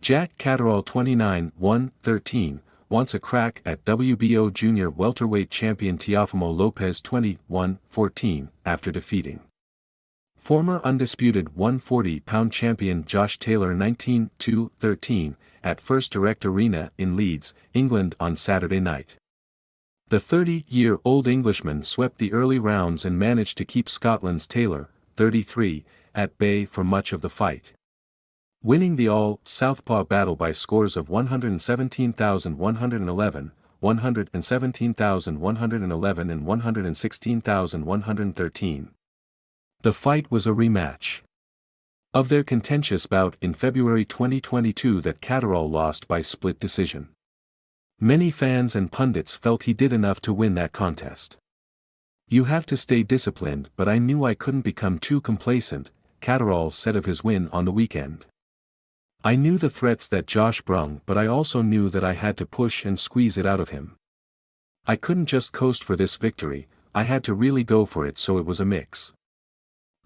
Jack Catterall 29, 1-13, wants a crack at WBO junior welterweight champion Teofimo Lopez 21-14, after defeating former undisputed 140-pound champion Josh Taylor 19-13, at First Direct Arena in Leeds, England on Saturday night. The 30-year-old Englishman swept the early rounds and managed to keep Scotland's Taylor, 33, at bay for much of the fight, winning the all-Southpaw battle by scores of 117,111, 117,111 and 116,113. The fight was a rematch of their contentious bout in February 2022 that Catterall lost by split decision. Many fans and pundits felt he did enough to win that contest. "You have to stay disciplined, but I knew I couldn't become too complacent," Catterall said of his win on the weekend. "I knew the threats that Josh brung, but I also knew that I had to push and squeeze it out of him. I couldn't just coast for this victory, I had to really go for it, so it was a mix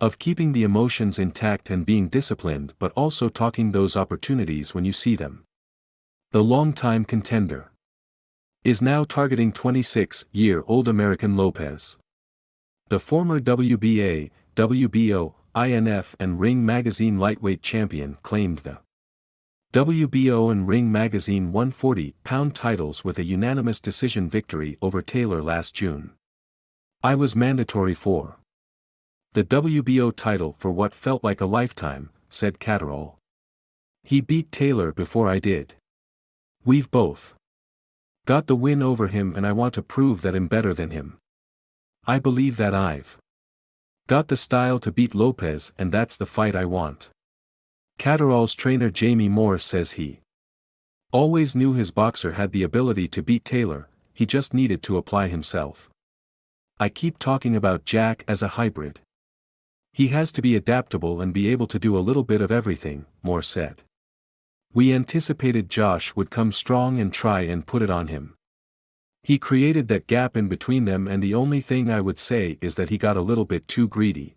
of keeping the emotions intact and being disciplined, but also talking those opportunities when you see them." The longtime contender is now targeting 26-year-old American Lopez. The former WBA, WBO, INF and Ring Magazine lightweight champion claimed the WBO and Ring Magazine 140-pound titles with a unanimous decision victory over Taylor last June. "I was mandatory for the WBO title for what felt like a lifetime," said Catterall. "He beat Taylor before I did. We've both got the win over him and I want to prove that I'm better than him. I believe that I've got the style to beat Lopez and that's the fight I want." Catterall's trainer Jamie Moore says he always knew his boxer had the ability to beat Taylor, he just needed to apply himself. "I keep talking about Jack as a hybrid. He has to be adaptable and be able to do a little bit of everything," Moore said. "We anticipated Josh would come strong and try and put it on him. He created that gap in between them, and the only thing I would say is that he got a little bit too greedy.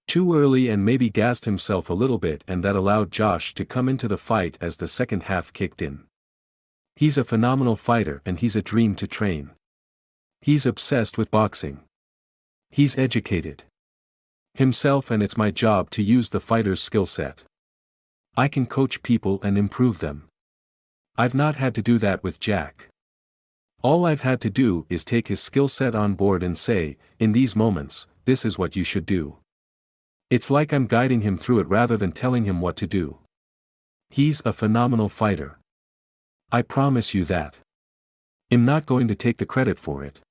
Too early and maybe gassed himself a little bit, and that allowed Josh to come into the fight as the second half kicked in. He's a phenomenal fighter and he's a dream to train. He's obsessed with boxing. He's educated himself and it's my job to use the fighter's skill set. I can coach people and improve them. I've not had to do that with Jack. All I've had to do is take his skill set on board and say, in these moments, this is what you should do. It's like I'm guiding him through it rather than telling him what to do. He's a phenomenal fighter. I promise you that. I'm not going to take the credit for it.